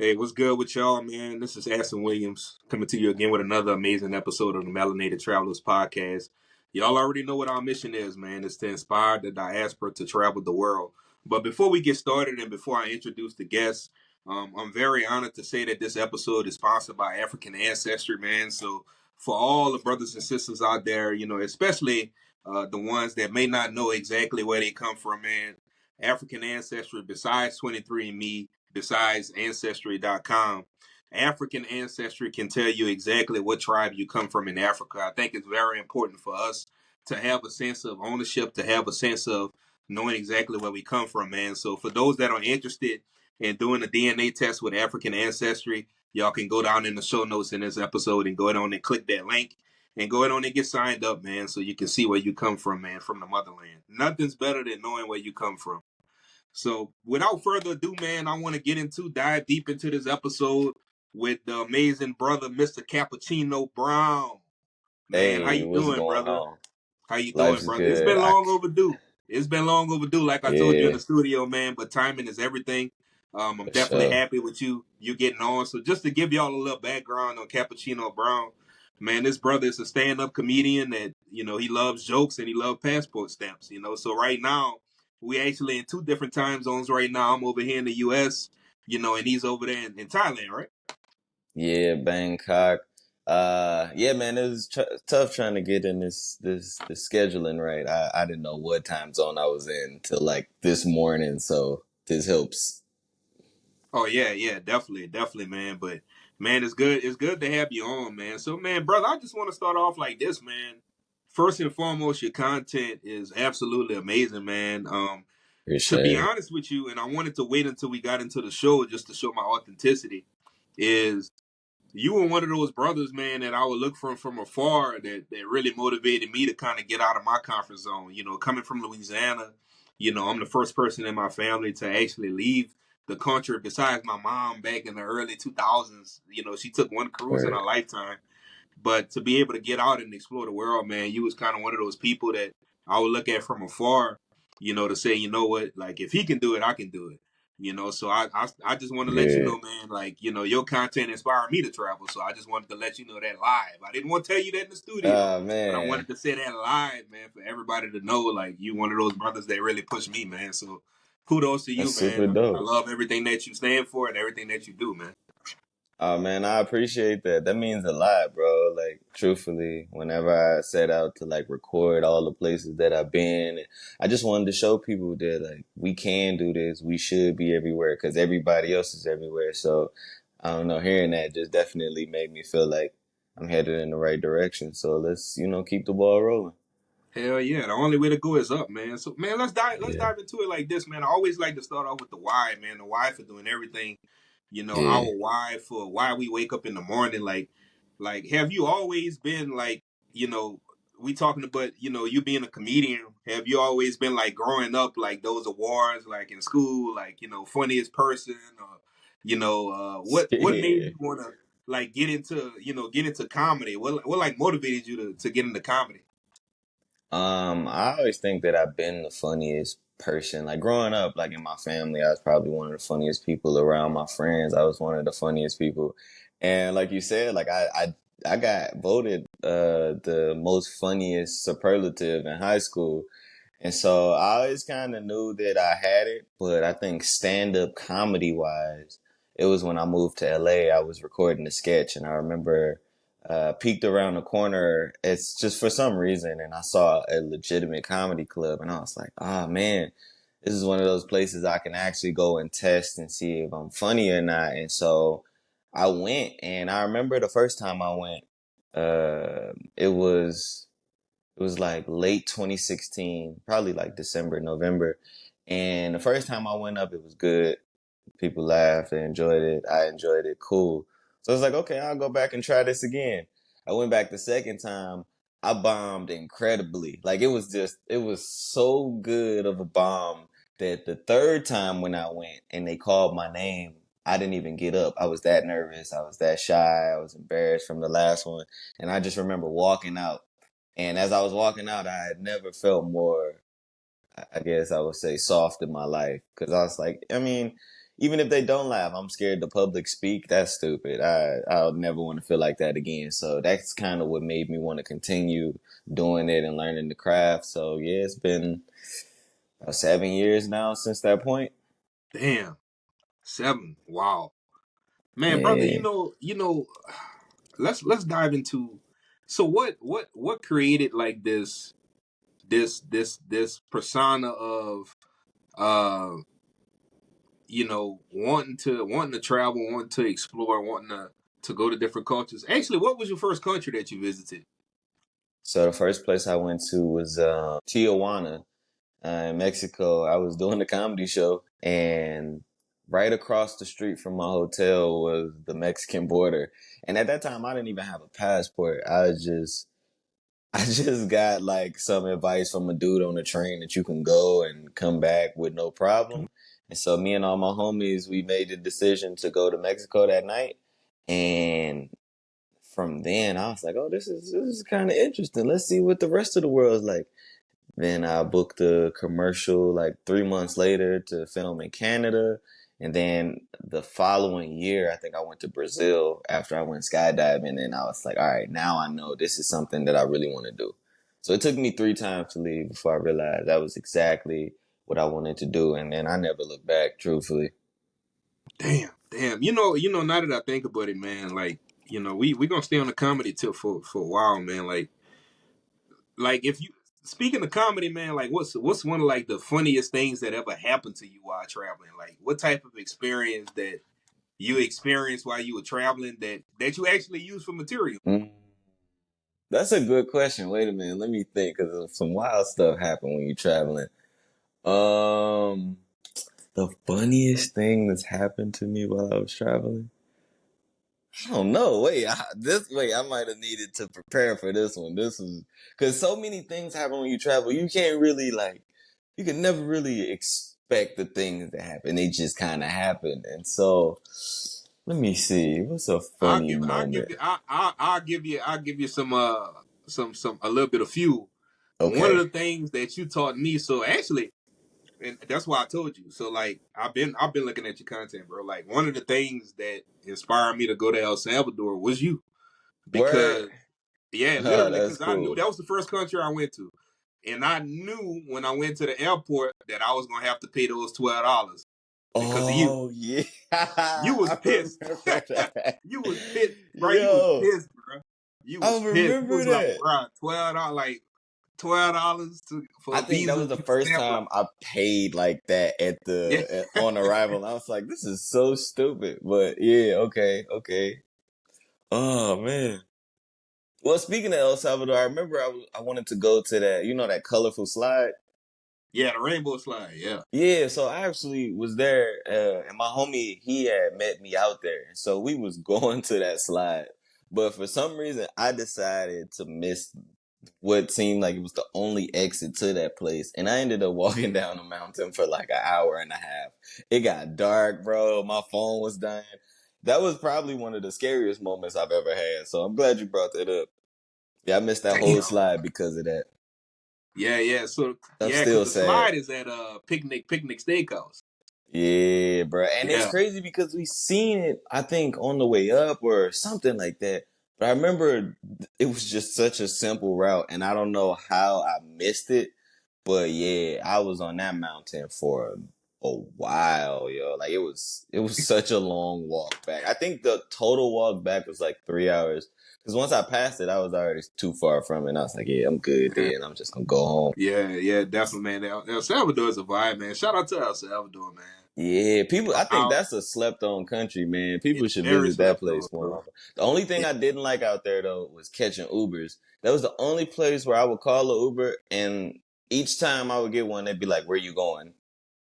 Hey, what's good with y'all, man? This is Aston Williams coming to you again with another amazing episode of the Melanated Travelers Podcast. Y'all already know what our mission is, man. It's to inspire the diaspora to travel the world. But before we get started and before I introduce the guests, I'm very honored to say that this episode is sponsored by African Ancestry, man. So for all the brothers and sisters out there, especially the ones that may not know exactly where they come from, man, African Ancestry, besides 23andMe, besides ancestry.com, African Ancestry can tell you exactly what tribe you come from in Africa. I think it's very important for us to have a sense of ownership, to have a sense of knowing exactly where we come from, man. So for those that are interested in doing a DNA test with African Ancestry, y'all can go down in the show notes in this episode and go on and click that link and go on and get signed up, man, so you can see where you come from, man, from the motherland. Nothing's better than knowing where you come from. So without further ado, man, I want to dive deep into this episode with the amazing brother, Mr. Cappuccino Brown. Man, how Hey, you what's doing, going brother? on? How you doing, Life's brother? It's good. been long overdue. It's been long overdue, like I told you in Yeah, the studio, man, but timing is everything. I'm for definitely sure. happy with you getting on. So just to give y'all a little background on Cappuccino Brown, man, this brother is a stand-up comedian that, he loves jokes and he loves passport stamps, So right now, we actually in two different time zones right now. I'm over here in the US, and he's over there in Thailand, right? Yeah, Bangkok. Yeah, man, it was tough trying to get in this scheduling right. I didn't know what time zone I was in till like this morning, so this helps. Oh yeah, yeah, definitely, man. But man, it's good to have you on, man. So man, brother, I just want to start off like this, man. First and foremost, your content is absolutely amazing, man. To be Appreciate it. honest with you, and I wanted to wait until we got into the show just to show my authenticity, is you were one of those brothers, man, that I would look from afar that really motivated me to kind of get out of my comfort zone. Coming from Louisiana, I'm the first person in my family to actually leave the country besides my mom back in the early 2000s. She took one cruise in her Word. lifetime. But to be able to get out and explore the world, man, you was kind of one of those people that I would look at from afar, to say, you know what, like if he can do it, I can do it. So I just want to let you Yeah. know, man, like, your content inspired me to travel. So I just wanted to let you know that live. I didn't want to tell you that in the studio, but I Man, wanted to say that live, man, for everybody to know, like, you one of those brothers that really pushed me, man. So kudos to you, that's man. super I dope. love everything that you stand for and everything that you do, man. Oh man, I appreciate that. That means a lot, bro. Like truthfully, whenever I set out to like record all the places that I've been, I just wanted to show people that like we can do this. We should be everywhere because everybody else is everywhere. So I don't know, hearing that just definitely made me feel like I'm headed in the right direction. So let's, keep the ball rolling. Hell yeah, the only way to go is up, man. So man, let's Yeah. dive into it like this, man. I always like to start off with the why, man. The why for doing everything. Our Yeah. why for why we wake up in the morning. Like have you always been like, you know, we talking about, you being a comedian, have you always been like growing up like those awards like in school, like, funniest person or what made Yeah. you wanna like get into comedy? What like motivated you to get into comedy? I always think that I've been the funniest person. Like growing up, like in my family, I was probably one of the funniest people around my friends. I was one of the funniest people. And like you said, like I got voted the most funniest superlative in high school. And so I always kind of knew that I had it, but I think stand up comedy wise, it was when I moved to LA. I was recording a sketch and I remember peeked around the corner. It's just for some reason, and I saw a legitimate comedy club, and I was like, "Oh man, this is one of those places I can actually go and test and see if I'm funny or not." And so I went, and I remember the first time I went, it was like late 2016, probably like December, November. And the first time I went up, it was good. People laughed, they enjoyed it. I enjoyed it. Cool. So I was like, okay, I'll go back and try this again. I went back the second time. I bombed incredibly. Like it was so good of a bomb that the third time when I went and they called my name, I didn't even get up. I was that nervous. I was that shy. I was embarrassed from the last one. And I just remember walking out. And as I was walking out, I had never felt more, I guess I would say, soft in my life. Cause I was like, I mean, even if they don't laugh, I'm scared to public speak. That's stupid. I'll never want to feel like that again. So that's kind of what made me want to continue doing it and learning the craft. So yeah, it's been 7 years now since that point. Damn, 7. Wow, man, brother. Yeah. Let's dive into. So what created like this persona of uh wanting to travel, wanting to explore, wanting to go to different cultures. Actually, what was your first country that you visited? So the first place I went to was Tijuana in Mexico. I was doing a comedy show, and right across the street from my hotel was the Mexican border. And at that time, I didn't even have a passport. I just got like some advice from a dude on the train that you can go and come back with no problem. And so me and all my homies, we made the decision to go to Mexico that night. And from then I was like, oh, this is kind of interesting. Let's see what the rest of the world's like. Then I booked a commercial like 3 months later to film in Canada. And then the following year, I think I went to Brazil after I went skydiving. And I was like, all right, now I know this is something that I really want to do. So it took me 3 times to leave before I realized that was exactly what I wanted to do. And then I never looked back, truthfully. Damn. Now that I think about it, man, like, we gonna stay on the comedy tip for a while, man. Like if you speaking of comedy, man, like what's one of like the funniest things that ever happened to you while traveling? Like what type of experience that you experienced while you were traveling that you actually use for material? Mm. That's a good question. Wait a minute. Let me think, because some wild stuff happen when you're traveling. Um, the funniest thing that's happened to me while I was traveling? I don't know. Wait, I might have needed to prepare for this one. This was because so many things happen when you travel. You can't really you can never really expect the things that happen. They just kind of happen. And so, let me see. What's a funny moment? I'll give you some a little bit of fuel. One of Okay. the things that you taught me, so actually, and that's why I told you. So like I've been looking at your content, bro. Like one of the things that inspired me to go to El Salvador was you. Word. Because yeah, Oh, literally, that's because I knew cool. that was the first country I went to. And I knew when I went to the airport that I was gonna have to pay those $12 because of you. Oh yeah, You was I pissed. remember that. You was pissed, bro. You was Yo, pissed, bro. You I was pissed. You remember was like, that. bro, $12, like $12 for I a think that visa was and the a first stamp. Like, time I paid like that yeah, on arrival. I was like, this is so stupid. But yeah, okay, okay. Oh man. Well, speaking of El Salvador, I remember I wanted to go to that, that colorful slide. yeah, the rainbow slide. Yeah, Yeah, so I actually was there, and my homie, he had met me out there. So we was going to that slide. But for some reason, I decided to miss what seemed like it was the only exit to that place. And I ended up walking down the mountain for like an hour and a half. It got dark, bro. My phone was dying. That was probably one of the scariest moments I've ever had. So I'm glad you brought that up. Yeah, I missed that whole damn. slide because of that. Yeah. So I'm yeah, because still the sad. slide is at picnic steakhouse. Yeah, bro. And it's Yeah. crazy because we seen it, I think, on the way up or something like that. But I remember it was just such a simple route, and I don't know how I missed it. But yeah, I was on that mountain for a while, yo. Like it was such a long walk back. I think the total walk back was like 3 hours. Because once I passed it, I was already too far from it. And I was like, yeah, I'm good Yeah. then. I'm just gonna go home. Yeah, definitely, man. El Salvador is a vibe, man. Shout out to El Salvador, man. Yeah, people. I think Wow, that's a slept-on country, man. People it's should very visit that slept place on, more. bro. The only thing Yeah, I didn't like out there though was catching Ubers. That was the only place where I would call a Uber, and each time I would get one, they'd be like, "Where you going?"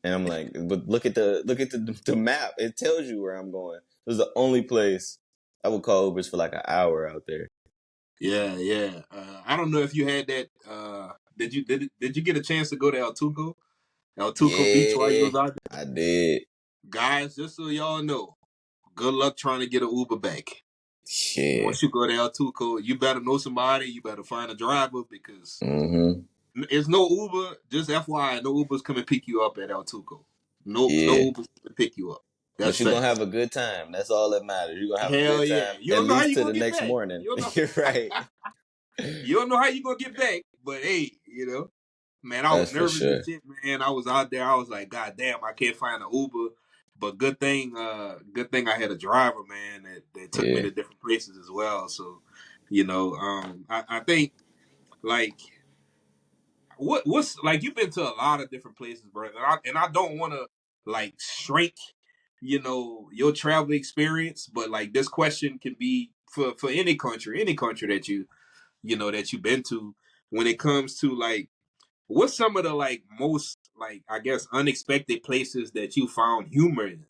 And I'm like, "But look at the map. It tells you where I'm going." It was the only place I would call Ubers for like an hour out there. yeah. I don't know if you had that. Did you get a chance to go to El Tuco Beach while you Yeah, was out there? I did. Guys, just so y'all know, good luck trying to get an Uber back. Shit. Once you go to El Tuco, you better know somebody. You better find a driver because Mm-hmm. it's no Uber. Just FYI, no Ubers come and pick you up at El Tuco. No Yeah. Ubers come and pick you up. But That's you're gonna facts. have a good time. That's all that matters. You're gonna have a Hell good yeah. time You at don't know how least you to gonna the get next back. morning. You don't know. You're right. You don't know how you gonna get back. But hey, man, I was That's for nervous as sure. shit, man. I was out there. I was like, God damn, I can't find an Uber. But good thing I had a driver, man, that took me Yeah. to different places as well. So, I think like what's like you've been to a lot of different places, bro, and I don't want to like shrink, your travel experience, but like this question can be for any country that that you've been to when it comes to like what's some of the like most like I guess unexpected places that you found humor in,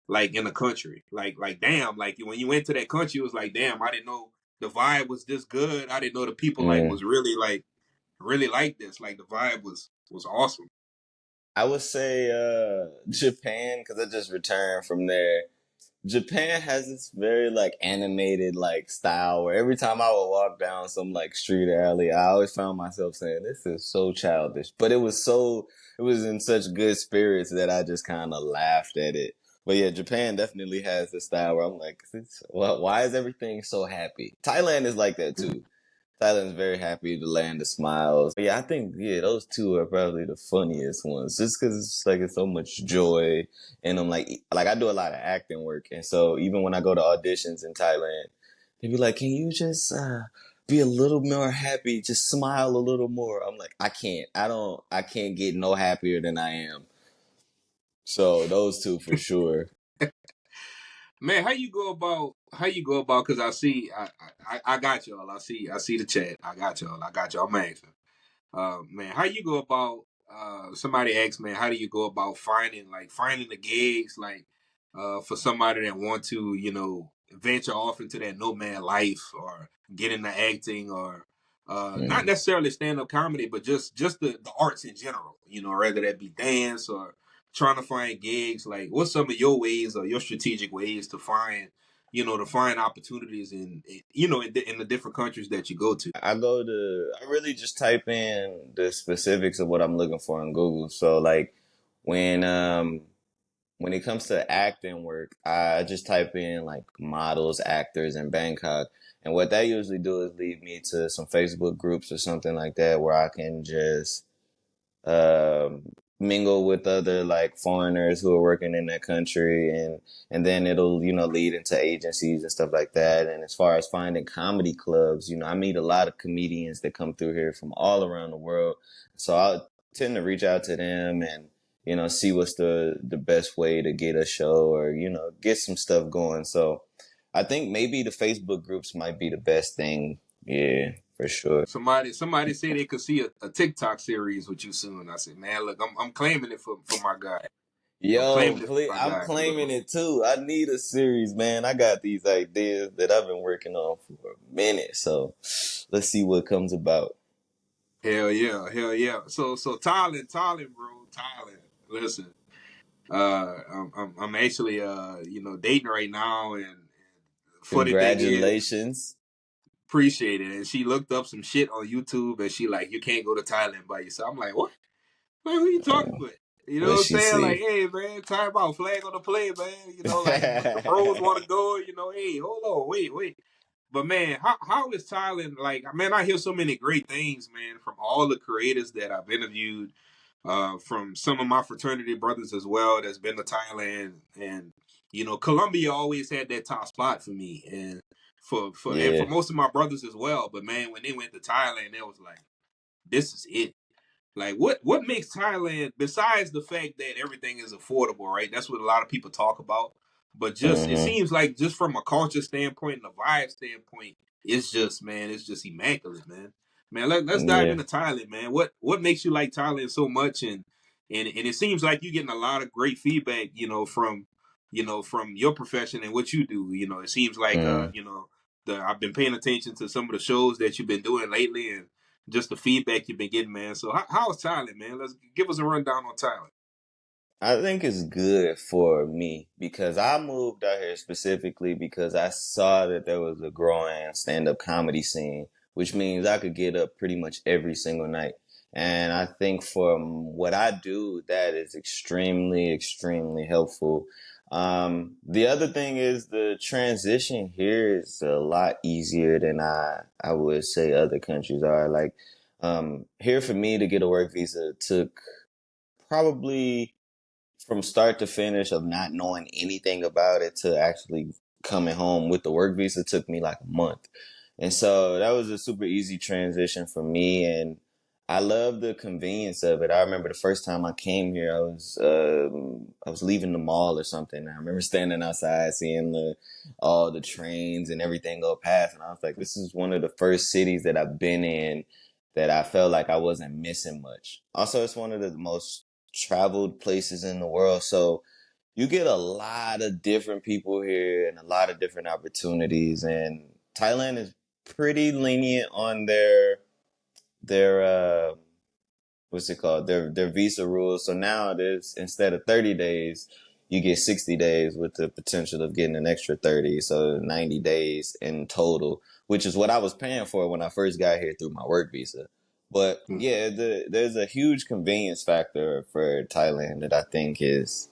like in the country, like damn, like when you went to that country, it was like damn, I didn't know the vibe was this good. I didn't know the people like Mm. was really like this. Like the vibe was awesome. I would say Japan, because I just returned from there. Japan has this very like animated like style where every time I would walk down some like street or alley, I always found myself saying, "This is so childish." But it was in such good spirits that I just kind of laughed at it. But yeah, Japan definitely has this style where I'm like, why is everything so happy? Thailand is like that too. Thailand's very happy, the land of smiles. But yeah, I think those two are probably the funniest ones, just because it's so much joy in them. Like I do a lot of acting work, and so even when I go to auditions in Thailand, they be like, "Can you just be a little more happy? Just smile a little more." I'm like, I can't. I can't get no happier than I am. So those two for sure. Man, how you go about? Because I got y'all. I see the chat. I got y'all. I'm asking. Man, how you go about? Somebody asked, man, how do you go about finding the gigs for somebody that want to venture off into that nomad life or get into acting or not Mm. necessarily stand up comedy, but just the arts in general. Whether that be dance or trying to find gigs. Like, what's some of your ways or your strategic ways to find opportunities in the different countries that you go to? I really just type in the specifics of what I'm looking for on Google. So like when um when it comes to acting work, I just type in like models, actors in Bangkok. And what that usually do is lead me to some Facebook groups or something like that where I can just um, mingle with other like foreigners who are working in that country, and then it'll lead into agencies and stuff like that. And as far as finding comedy clubs, I meet a lot of comedians that come through here from all around the world, so I tend to reach out to them and see what's the best way to get a show or get some stuff going. So I think maybe the Facebook groups might be the best thing. Yeah, for sure. Somebody said they could see a TikTok series with you soon. I said, man, look, I'm claiming it for my guy. I'm Yo, claiming it for please, my I'm guy. claiming it too. I need a series, man. I got these ideas that I've been working on for a minute. So let's see what comes about. Hell yeah, hell yeah. So Thailand, bro, Thailand. Listen, I'm actually dating right now, and funny thing is, Congratulations. appreciate it. And she looked up some shit on YouTube, and she like, you can't go to Thailand by yourself. I'm like, what? Like, who you talking Um, with? You know what what I'm she saying? Like, see? hey, man, time out, flag on the play, man. Like the bros want to go. Hey, hold on, wait. But man, how is Thailand? Like, man, I hear so many great things, man, from all the creators that I've interviewed, from some of my fraternity brothers as well that's been to Thailand, and Colombia always had that top spot for me, and for Yeah. most of my brothers as well. But man, when they went to Thailand, it was like, this is it. Like, what makes Thailand, besides the fact that everything is affordable, right? That's what a lot of people talk about. But just it Hmm. seems like just from a culture standpoint and a vibe standpoint, it's just immaculate, man. Man, let's dive Yeah. into Thailand, man. What makes you like Thailand so much? And it seems like you're getting a lot of great feedback, from your profession and what you do. It seems like Mm. I've been paying attention to some of the shows that you've been doing lately, and just the feedback you've been getting, man. So how's Thailand, man? Let's give us a rundown on Thailand. I think it's good for me because I moved out here specifically because I saw that there was a growing stand-up comedy scene, which means I could get up pretty much every single night. And I think for what I do, that is extremely, extremely helpful. The other thing is the transition here is a lot easier than I would say other countries are. Like, here for me to get a work visa took probably from start to finish of not knowing anything about it to actually coming home with the work visa took me like a month. And so that was a super easy transition for me. And I love the convenience of it. I remember the first time I came here, I was leaving the mall or something. I remember standing outside, seeing all the trains and everything go past. And I was like, this is one of the first cities that I've been in that I felt like I wasn't missing much. Also, it's one of the most traveled places in the world. So you get a lot of different people here and a lot of different opportunities. And Thailand is pretty lenient on their what's it called? Their visa rules. So now there's instead of 30 days, you get 60 days with the potential of getting an extra 30. So 90 days in total, which is what I was paying for when I first got here through my work visa. But yeah, there's a huge convenience factor for Thailand that I think is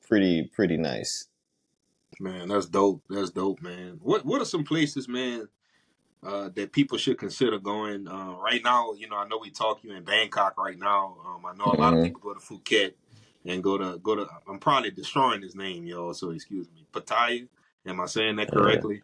pretty nice. Man, that's dope. That's dope, man. What are some places, man, that people should consider going right now? You know, I know we talk you in Bangkok right now. I know a lot of Hmm. people go to Phuket and go to. I'm probably destroying his name, y'all. So excuse me, Pattaya. Am I saying that Yeah. correctly?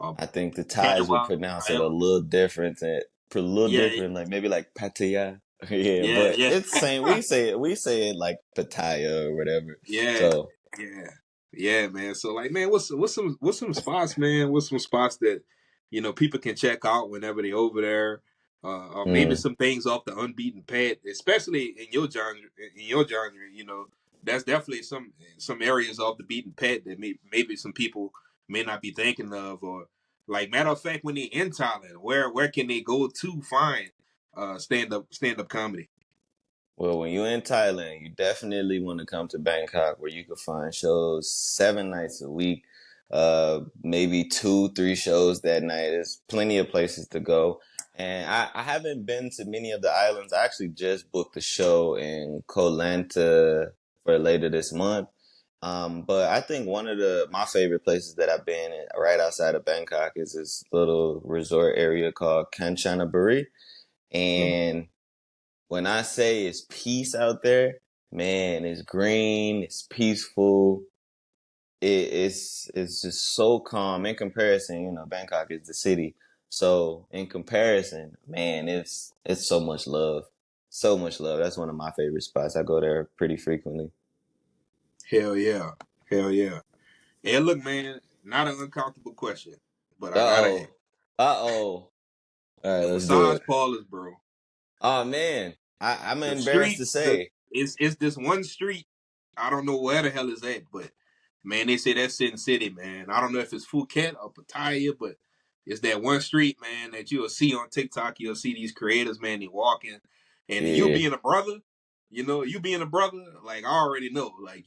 Uh, I think the Thais would Kanawa, pronounce it a however. little different, a little Yeah, different, like maybe like Pattaya. Yeah, yeah, but yeah, it's the same. We say it like Pattaya or whatever. yeah, So, yeah, yeah, man. So like, man, what's some spots, man? What's some spots that people can check out whenever they over there? Or maybe mm, some things off the unbeaten path, especially in your genre. In your genre, that's definitely some areas off the beaten path that maybe some people may not be thinking of. Or like matter of fact, when they in Thailand, where can they go to find stand up comedy? well, when you're in Thailand, you definitely want to come to Bangkok where you can find shows 7 nights a week, maybe two, three shows that night. There's plenty of places to go. And I haven't been to many of the islands. I actually just booked a show in Koh Lanta for later this month. But I think one of my favorite places that I've been in, right outside of Bangkok is this little resort area called Kanchanaburi. Hmm. And when I say it's peace out there, man, it's green, it's peaceful. It's just so calm in comparison. Bangkok is the city, so in comparison, man, it's so much love, so much love. That's one of my favorite spots. I go there pretty frequently. Hell yeah, hell yeah. And look, man, not an uncomfortable question, but Uh I gotta ask. oh, uh-oh. All right, The let's do massage it. parlors, bro. Oh man, I'm The embarrassed to street, say. it's this one street. I don't know where the hell is that, but man, they say that's Sin City, man. I don't know if it's Phuket or Pattaya, but it's that one street, man, that you'll see on TikTok. You'll see these creators, man, they walking, and you Yeah, being a brother, you being a brother, like I already know, like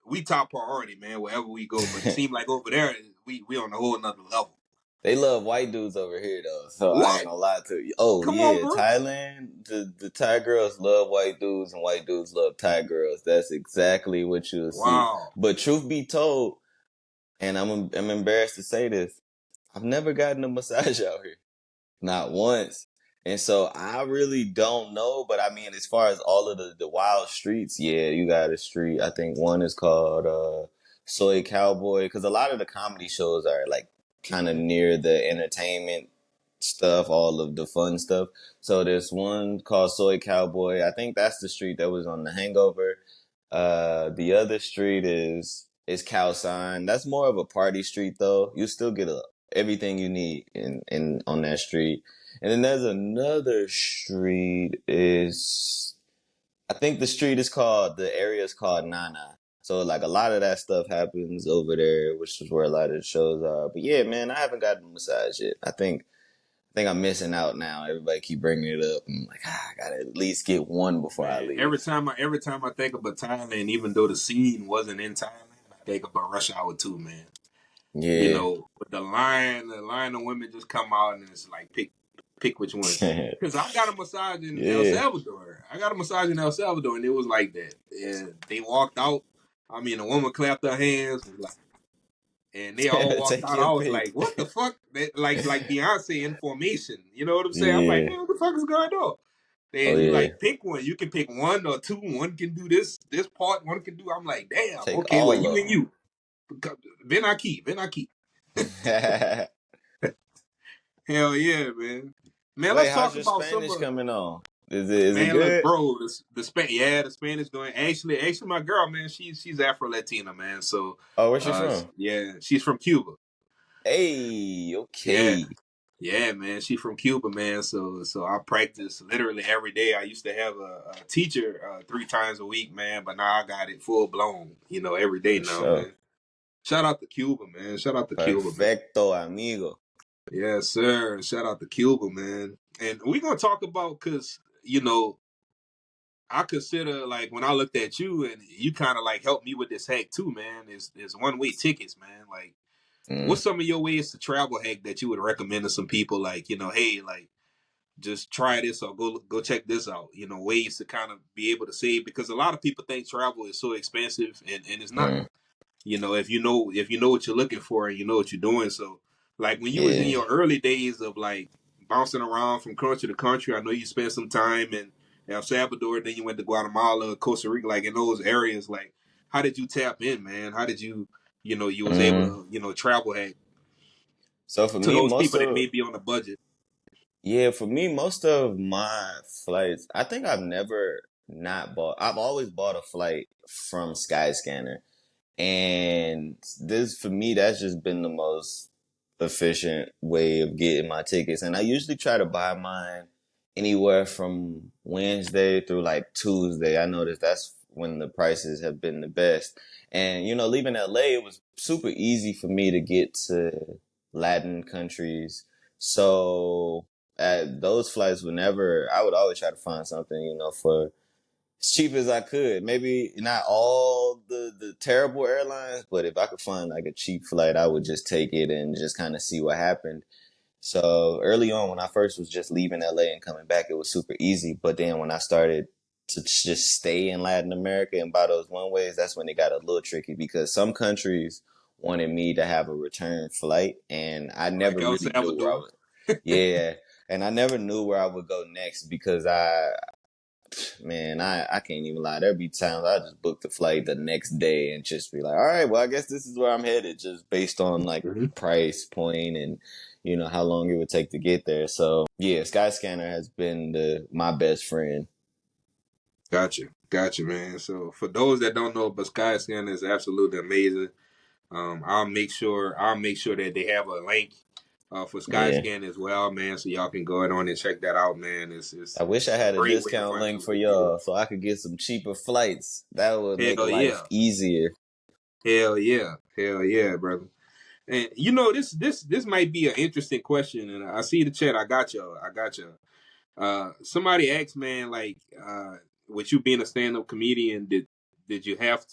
we top priority, man, wherever we go. But it seems like over there, we on a whole another level. they love white dudes over here though, so I ain't What? gonna lie to you. Oh Come on, yeah, bro. Thailand, the Thai girls love white dudes, and white dudes love Thai girls. That's exactly what you'll see. Wow. But truth be told, and I'm embarrassed to say this, I've never gotten a massage out here. Not once. And so I really don't know, but I mean, as far as all of the wild streets, yeah, you got a street. I think one is called Soy Cowboy, because a lot of the comedy shows are like kind of near the entertainment stuff, all of the fun stuff. So there's one called Soy Cowboy. I think that's the street that was on The Hangover. The other street is Khao San. That's more of a party street though. You still get everything you need in on that street. And then there's another street is I think the area is called Nana. So like a lot of that stuff happens over there, which is where a lot of the shows are. But yeah, man, I haven't gotten a massage yet. I think I'm missing out now. Everybody keep bringing it up. I'm like, I gotta at least get one before I Man, every leave. time I think about Thailand, even though the scene wasn't in Thailand, I think about Rush Hour too, man. Yeah. With the line of women just come out and it's like pick which one. Cause I got a massage in El Yeah. Salvador. I got a massage in El Salvador, and it was like that. And they walked out. I mean, a woman clapped her hands, was like, and they all walked Take out. I your was pick. like, what the fuck? Like Beyonce in formation. You know what I'm saying? I'm like, Yeah. man, what the fuck is going on? Oh Then you yeah. like pick one. You can pick one or two. One can do this part. One can do. I'm like, damn. Take Okay, well, all you and of you. Ben Aki. them. Hell yeah, man. Man, Wait, let's how's talk your about some Spanish of. coming on? Is it Man, look, good? bro, the Spanish going. Actually, my girl, man, she's Afro Latina, man. So, Oh, where's she from? yeah, she's from Cuba. Hey, Yeah, okay. yeah, man, she's from Cuba, man. So I practice literally every day. I used to have a teacher 3 times a week, man, but now I got it full blown, every day For now, sure. man. Shout out to Cuba, man. Shout out to Cuba, man. Perfecto, amigo. Yes, sir. Shout out to Cuba, man. And we're gonna talk about because I consider like when I looked at you and you kind of like helped me with this hack too, man. Is one way tickets, man. Like, Mm, what's some of your ways to travel hack that you would recommend to some people? Like, hey, like just try this or go check this out. Ways to kind of be able to save because a lot of people think travel is so expensive and it's not. mm, If you know what you're looking for and you know what you're doing. So like when you was in yeah. your early days of like bouncing around from country to country, I know you spent some time in El Salvador, then you went to Guatemala, Costa Rica, like in those areas. Like, how did you tap in, man? How did you was able Mm. to travel So for to me, those most people that of may be on a budget? most of my flights, I think I've never not bought. I've always bought a flight from Skyscanner. And this, for me, that's just been the most efficient way of getting my tickets. And I usually try to buy mine anywhere from Wednesday through like Tuesday. I noticed that's when the prices have been the best. And, leaving LA, it was super easy for me to get to Latin countries. So at those flights, I would always try to find something, for as cheap as I could. Maybe not all the terrible airlines, but if I could find like a cheap flight, I would just take it and just kind of see what happened. So early on, when I first was just leaving LA and coming back, it was super easy. But then when I started to just stay in Latin America and buy those one ways, that's when it got a little tricky because some countries wanted me to have a return flight, and I Like never El really knew where I Salvador. would. Yeah, and I never knew where I would go next because man, I can't even lie. There'd be times I just book the flight the next day and just be like, all right, well, I guess this is where I'm headed, just based on like Mhm. price point and how long it would take to get there. So yeah, Skyscanner has been my best friend. Gotcha, man. So for those that don't know, but Skyscanner is absolutely amazing. I'll make sure that they have a link for Yeah, Skyscan as well, man. So y'all can go ahead on and check that out, man. It's I wish I a had a great way to discount find link for something good. y'all so I could get some cheaper flights. That would make Hell life yeah, easier. hell yeah, brother. And this might be an interesting question. And I see the chat. I got you. Somebody asked, man, like, with you being a stand-up comedian, did you have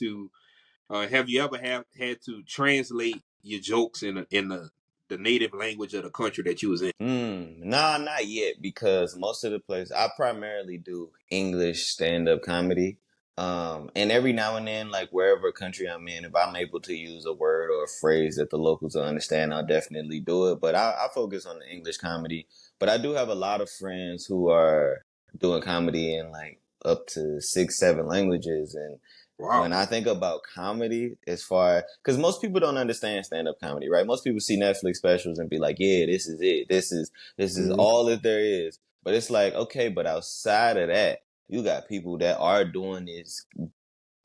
you ever had to translate your jokes in the native language of the country that you was in? Nah, not yet because most of the places I primarily do English stand-up comedy. And every now and then, like wherever country I'm in, if I'm able to use a word or a phrase that the locals will understand, I'll definitely do it. But I focus on the English comedy. But I do have a lot of friends who are doing comedy in like up to 6, 7 languages. And when Wow. I think about comedy, as far because most people don't understand stand up comedy, right? Most people see Netflix specials and be like, "Yeah, this is it. This is Hmm. all that there is." But it's like, okay, but outside of that, you got people that are doing this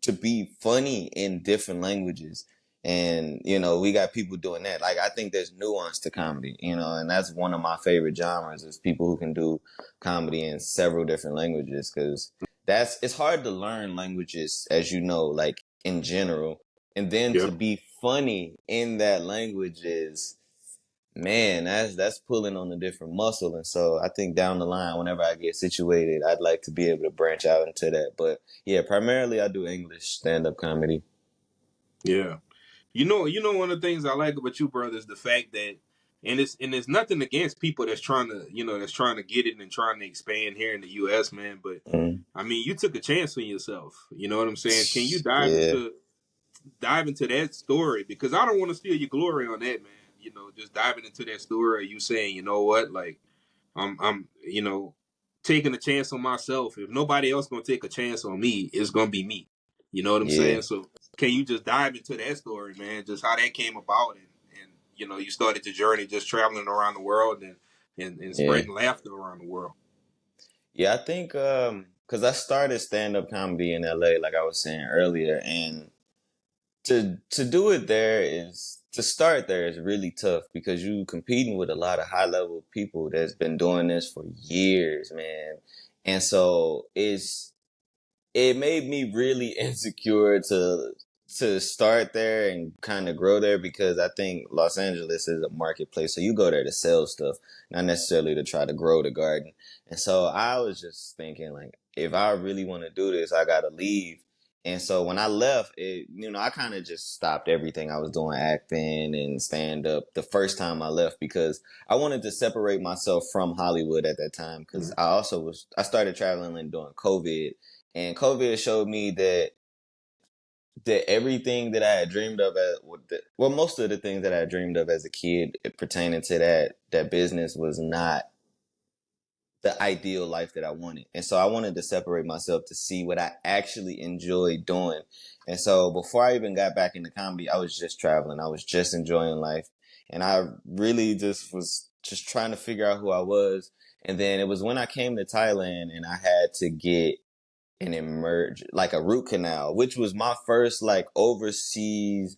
to be funny in different languages. And, we got people doing that. Like, I think there's nuance to comedy, and that's one of my favorite genres is people who can do comedy in several different languages. Cause it's hard to learn languages, as you know, like in general. And then Yeah. to be funny in that language is, man, that's pulling on a different muscle. And so I think down the line, whenever I get situated, I'd like to be able to branch out into that. But yeah, primarily I do English stand up comedy. Yeah. One of the things I like about you, brother, is the fact that, and it's nothing against people that's trying to get it and trying to expand here in the U.S., man. But Mm. I mean, you took a chance on yourself. You know what I'm saying? Can you dive Yeah. into dive into that story because I don't want to steal your glory on that, man. You know, just diving into that story, you saying, you know what, like I'm, taking a chance on myself. If nobody else gonna take a chance on me, it's gonna be me. You know what I'm Yeah, saying? So can you just dive into that story, man? Just how that came about, and you started your journey just traveling around the world and yeah, spreading laughter around the world. yeah. I think because I started stand up comedy in LA, like I was saying earlier, and to do it there is to start there is really tough because you competing with a lot of high level people that's been doing this for years, man. And so it made me really insecure to start there and kind of grow there because I think Los Angeles is a marketplace. So you go there to sell stuff, not necessarily to try to grow the garden. And so I was just thinking like, if I really want to do this, I got to leave. And so when I left, I kind of just stopped everything I was doing, acting and stand up the first time I left because I wanted to separate myself from Hollywood at that time. Cause I started traveling during COVID, and COVID showed me that everything that I had dreamed of most of the things that I had dreamed of as a kid pertaining to that business was not the ideal life that I wanted. And so I wanted to separate myself to see what I actually enjoyed doing. And so before I even got back into comedy, I was just traveling. I was just enjoying life. And I really just was just trying to figure out who I was. And then it was when I came to Thailand and I had to get an like a root canal, which was my first like overseas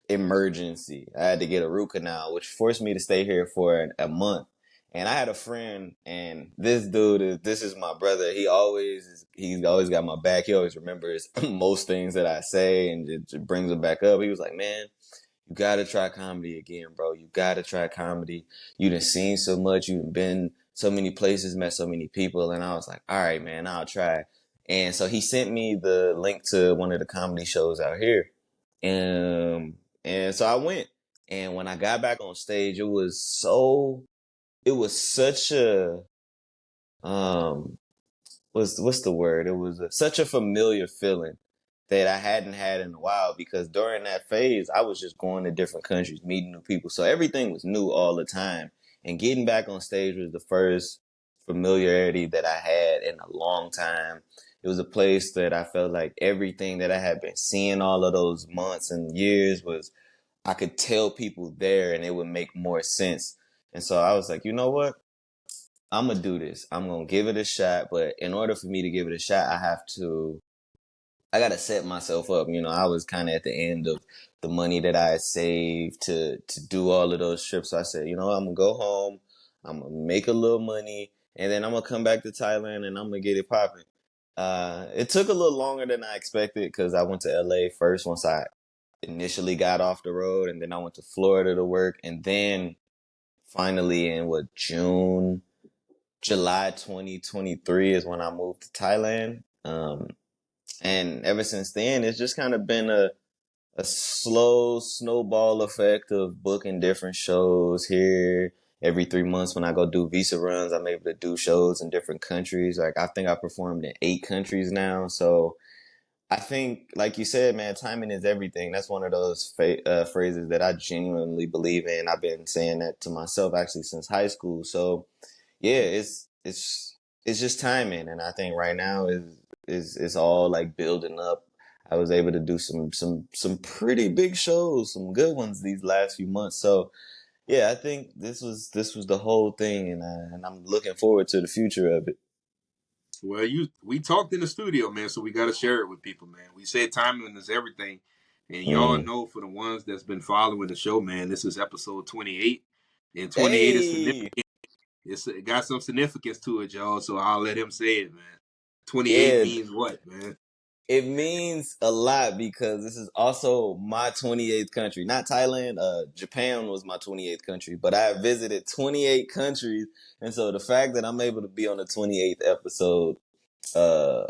emergency. I had to get a root canal, which forced me to stay here for a month. And I had a friend, and this is my brother. He's always got my back. He always remembers most things that I say, and it brings it back up. He was like, "Man, you gotta try comedy again, bro. You gotta try comedy. You done seen so much. You done been so many places, met so many people." And I was like, all right, man, I'll try. And so he sent me the link to one of the comedy shows out here. And so I went. And when I got back on stage, it was such a, um, what's the word? It was such a familiar feeling that I hadn't had in a while because during that phase, I was just going to different countries, meeting new people. So everything was new all the time. And getting back on stage was the first familiarity that I had in a long time. It was a place that I felt like everything that I had been seeing all of those months and years was, I could tell people there and it would make more sense. And so I was like, you know what? I'm gonna do this. I'm gonna give it a shot. But in order for me to give it a shot, I gotta set myself up. I was kind of at the end of the money that I had saved to do all of those trips. So I said, I'm gonna go home. I'm gonna make a little money, and then I'm gonna come back to Thailand and I'm gonna get it popping. It took a little longer than I expected because I went to LA first once I initially got off the road, and then I went to Florida to work, and then finally in July 2023 is when I moved to Thailand. And ever since then, it's just kind of been a slow snowball effect of booking different shows here. Every 3 months when I go do visa runs, I'm able to do shows in different countries. Like I think I performed in 8 countries now. So I think, like you said, man, timing is everything. That's one of those phrases that I genuinely believe in. I've been saying that to myself actually since high school. So yeah, it's just timing, and I think right now is all like building up. I was able to do some pretty big shows, some good ones these last few months. So yeah, I think this was the whole thing, and I'm looking forward to the future of it. Well, we talked in the studio, man, so we got to share it with people, man. We said timing is everything, and y'all Mm. know for the ones that's been following the show, man, this is episode 28, and 28 is Hey, significant. It got some significance to it, y'all. So I'll let him say it, man. 28 yeah, means what, man? it means a lot because this is also my 28th country. Not Thailand, Japan was my 28th country, but I visited 28 countries. And so the fact that I'm able to be on the 28th episode, uh,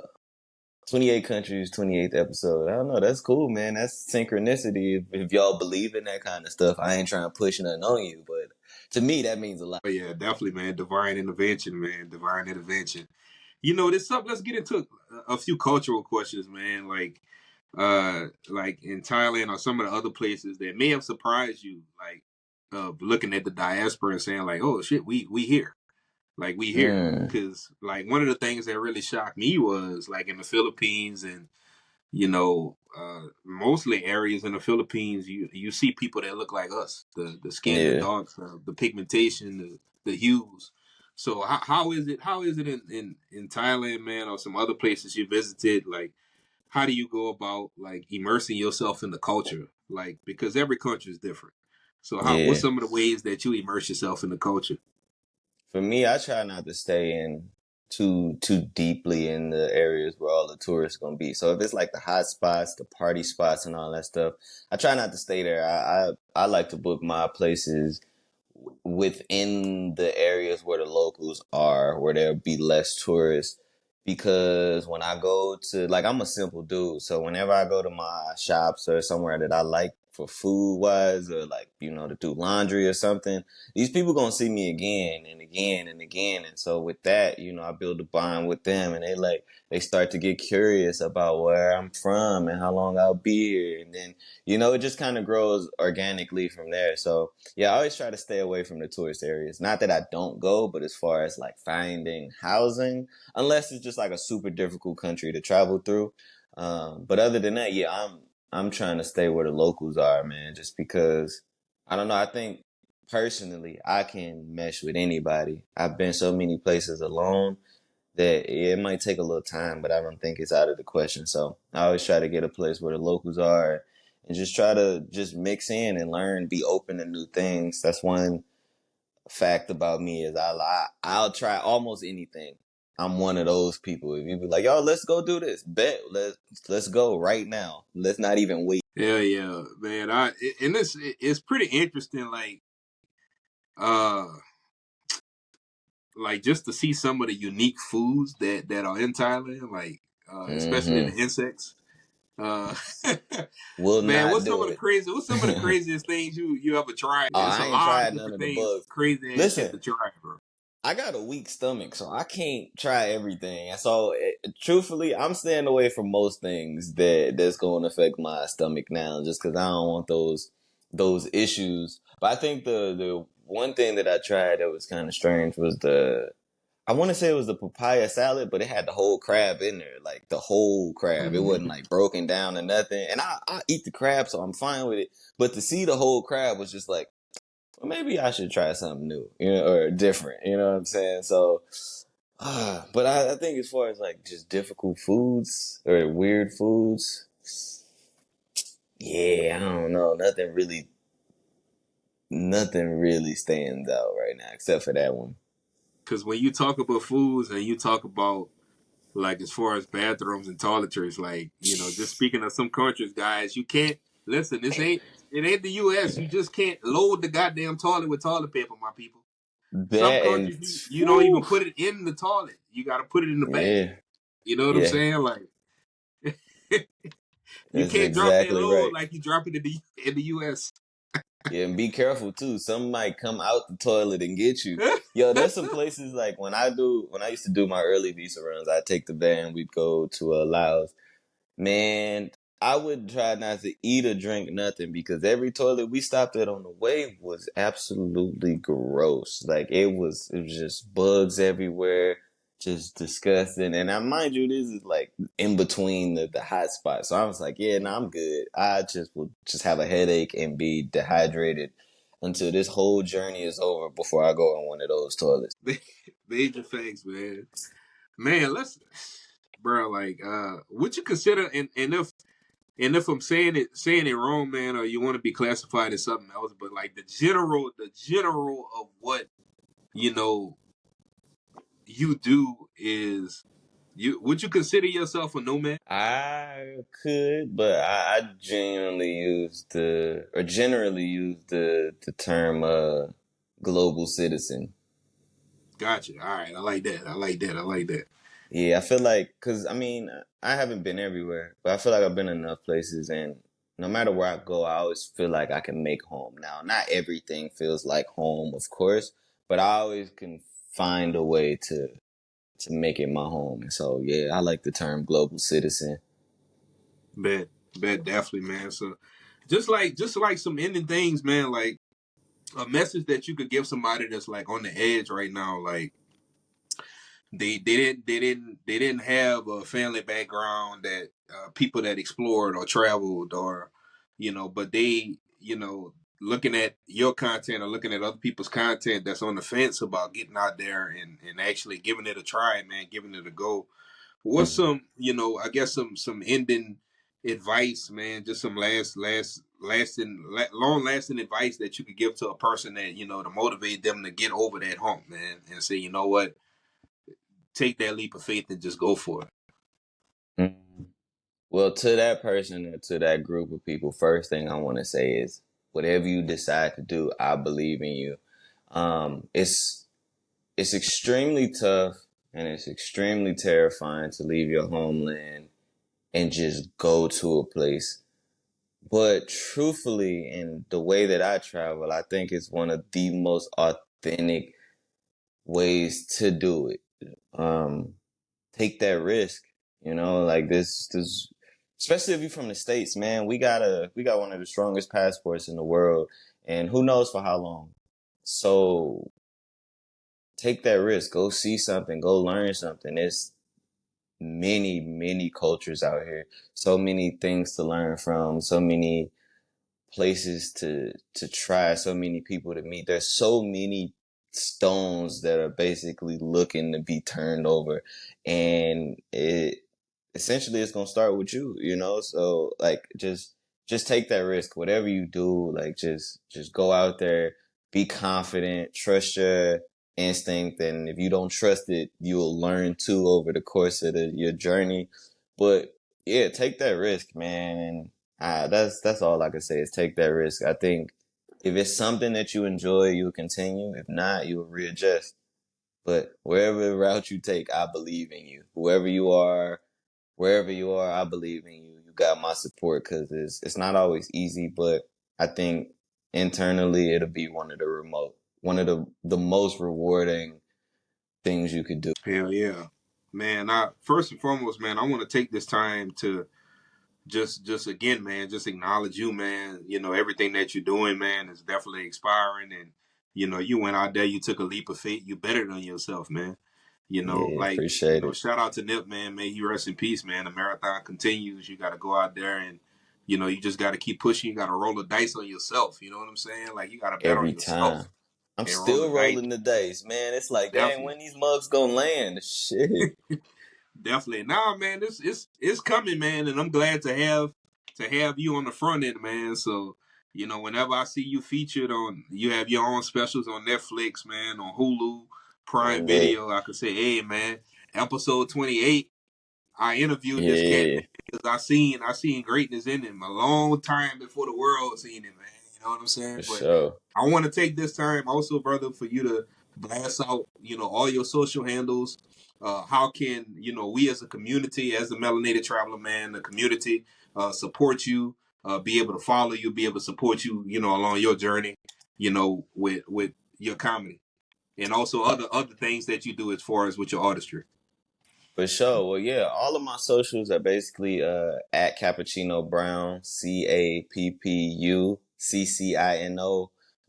28 countries, 28th episode, I don't know, that's cool, man. That's synchronicity. If y'all believe in that kind of stuff, I ain't trying to push nothing on you, but to me, that means a lot. But yeah, definitely, man. Divine intervention, man. Divine intervention. This up. Let's get into a few cultural questions, man. Like, like in Thailand or some of the other places that may have surprised you, like looking at the diaspora and saying like, oh shit, we here, like we here. Mm, Because like one of the things that really shocked me was like in the Philippines and mostly areas in the Philippines, you see people that look like us, the skin, the yeah. dark, the pigmentation, the hues. So how is it in Thailand, man, or some other places you visited? Like, how do you go about like immersing yourself in the culture? Like, because every country is different. So what's Yeah. some of the ways that you immerse yourself in the culture? For me, I try not to stay in too deeply in the areas where all the tourists gonna be. So if it's like the hot spots, the party spots, and all that stuff, I try not to stay there. I like to book my places within the areas where the locals are, where there'll be less tourists. Because when I go to, like, I'm a simple dude. So whenever I go to my shops or somewhere that I like for food wise, or like, to do laundry or something, these people gonna see me again and again and again. And so with that, I build a bond with them, and they start to get curious about where I'm from and how long I'll be here. And then, it just kind of grows organically from there. So yeah, I always try to stay away from the tourist areas. Not that I don't go, but as far as like finding housing, unless it's just like a super difficult country to travel through. But other than that, yeah, I'm trying to stay where the locals are, man, just because I don't know. I think personally, I can mesh with anybody. I've been so many places alone that it might take a little time, but I don't think it's out of the question. So I always try to get a place where the locals are and just try to just mix in and learn, be open to new things. That's one fact about me is I'll try almost anything. I'm one of those people. If you be like, yo, let's go do this, bet let's go right now. Let's not even wait. Yeah, yeah, man. And it's pretty interesting. Uh, like just to see some of the unique foods that are in Thailand, like especially the Mm-hmm. insects. Uh, Will man, not do it. what's some of the craziest things you ever tried? Oh, It's a I ain't lot of tried none different of the things, bugs. crazy ass shit Listen, to try, bro. I got a weak stomach, so I can't try everything. And so, truthfully, I'm staying away from most things that's going to affect my stomach now, just because I don't want those issues. But I think the one thing that I tried that was kind of strange was I want to say it was the papaya salad, but it had the whole crab in there, like the whole crab. It wasn't like broken down or nothing. And I eat the crab, so I'm fine with it. But to see the whole crab was just like, well, maybe I should try something new, or different. You know what I'm saying? So, but I think as far as like just difficult foods or weird foods, yeah, I don't know. Nothing really stands out right now except for that one. Because when you talk about foods and you talk about like as far as bathrooms and toiletries, like just speaking of some countries, guys, you can't listen. It ain't the U.S. You just can't load the goddamn toilet with toilet paper, my people. Some That and countries you don't whew, even put it in the toilet. You got to put it in the bag. yeah, You know what I'm yeah, saying? Like you that's can't drop that exactly load right. like you drop it in the U.S. Yeah, and be careful too. Some might come out the toilet and get you. Yo, there's some places like when I used to do my early visa runs, I'd take the van, we'd go to Laos. Man, I would try not to eat or drink nothing because every toilet we stopped at on the way was absolutely gross. Like it was just bugs everywhere, just disgusting. And I mind you, this is like in between the hot spots. So I was like, yeah, no, I'm good. I just will just have a headache and be dehydrated until this whole journey is over before I go on one of those toilets. Major facts, man. Man, let's, bro. Like, would you consider and if I'm saying it wrong, man, or you want to be classified as something else, but like the general of what you know you do is you would you consider yourself a nomad? I could, but I genuinely use or generally use the term global citizen. Gotcha. All right, I like that. I like that. I like that. Yeah, I feel like, cause I mean, I haven't been everywhere, but I feel like I've been enough places, and no matter where I go, I always feel like I can make home. Now, not everything feels like home, of course, but I always can find a way to make it my home. And so, yeah, I like the term global citizen. Bet. Bet definitely, man. So just like some ending things, man, like a message that you could give somebody that's like on the edge right now, like they didn't have a family background that people that explored or traveled or but they looking at your content or looking at other people's content that's on the fence about getting out there and actually giving it a try, man, giving it a go. What's Mhm. some, I guess some ending advice, man, just some long lasting advice that you could give to a person that, to motivate them to get over that hump, man, and say, you know what, take that leap of faith and just go for it. Mhm. Well, to that person or to that group of people, first thing I want to say is whatever you decide to do, I believe in you. It's extremely tough and it's extremely terrifying to leave your homeland and just go to a place. But truthfully, in the way that I travel, I think it's one of the most authentic ways to do it. Um, Take that risk, like this, especially if you're from the States, man, we got one of the strongest passports in the world, and who knows for how long. So take that risk, go see something, go learn something. There's many cultures out here, so many things to learn from, so many places to try, so many people to meet. There's so many stones that are basically looking to be turned over, and it essentially it's gonna start with you. So like just take that risk. Whatever you do, like just go out there, be confident, trust your instinct, and if you don't trust it, you'll learn too over the course of your journey. But yeah, take that risk, man. And that's all I can say is take that risk. I think if it's something that you enjoy, you'll continue. If not, you'll readjust. But wherever route you take, I believe in you. Whoever you are, wherever you are, I believe in you. You got my support because it's not always easy, but I think internally it'll be one of the most rewarding things you could do. Hell yeah, man. I first and foremost, man, I want to take this time to just again, man, just acknowledge you, man. Everything that you're doing, man, is definitely inspiring. And you went out there, you took a leap of faith. You better than yourself, man. Yeah, Like, appreciate it. shout out to Nip, man. May he rest in peace, man. The marathon continues. You got to go out there and you just got to keep pushing. You got to roll the dice on yourself. You know what I'm saying? Like, you got to bet on Every yourself time. I'm and roll the still dice. rolling the dice, man. It's like, dang, Definitely. when these mugs gonna land? Shit. Definitely. Nah, man, this it's coming, man, and I'm glad to have you on the front end, man. So, whenever I see you featured you have your own specials on Netflix, man, on Hulu, Prime One day. Video, I could say, hey, man, episode 28, I interviewed this cat, man, Yeah, because I seen greatness in him a long time before the world seen him, man. You know what I'm saying? for But sure. I want to take this time also, brother, for you to blast out, all your social handles. How can, we as a community, as the Melanated Traveler, man, the community, support you, be able to follow you, be able to support you, along your journey, with your comedy and also other things that you do as far as with your artistry. For sure. Well, yeah, all of my socials are basically at Cappuccino Brown, CappuCino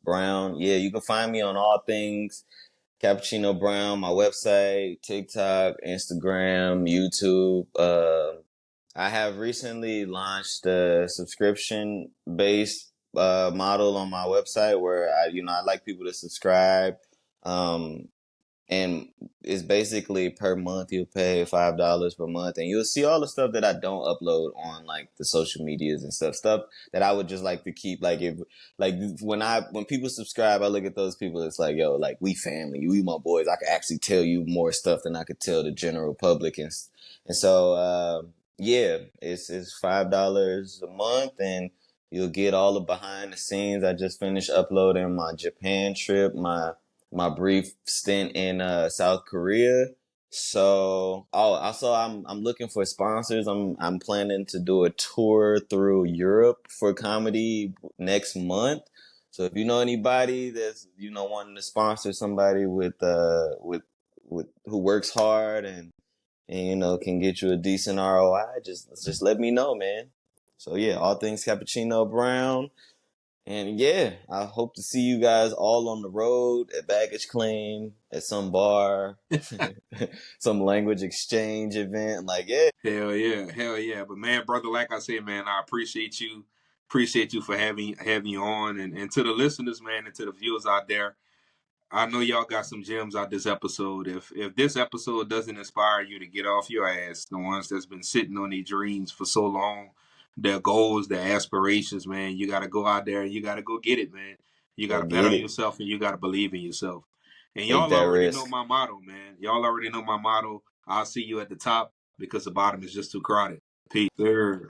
Brown. Yeah, you can find me on all things Cappuccino Brown, my website, TikTok, Instagram, YouTube. I have recently launched a subscription based model on my website where I like people to subscribe. Um, and it's basically per month you'll pay $5 per month, and you'll see all the stuff that I don't upload on like the social medias and stuff that I would just like to keep. Like if like when people subscribe, I look at those people. It's like, yo, like we family, we my boys. I could actually tell you more stuff than I could tell the general public, and so yeah, it's $5 a month, and you'll get all the behind the scenes. I just finished uploading my Japan trip, my brief stint in South Korea. So, also I'm looking for sponsors. I'm planning to do a tour through Europe for comedy next month. So if you know anybody that's wanting to sponsor somebody with who works hard and can get you a decent ROI, just let me know, man. So yeah, all things cappuccino brown. And yeah, I hope to see you guys all on the road at baggage claim, at some bar, some language exchange event. Like, yeah, Hell yeah, hell yeah. But man, brother, like I said, man, I appreciate you for having you on, and to the listeners, man, and to the viewers out there. I know y'all got some gems out this episode. If this episode doesn't inspire you to get off your ass, the ones that's been sitting on their dreams for so long, their goals, their aspirations, man, you got to go out there and you got to go get it, man. You got go to bet get on it. yourself and you got to believe in yourself. And Take y'all that already know risk. my motto, man. Y'all already know my motto. I'll see you at the top because the bottom is just too crowded. Peace. Sir.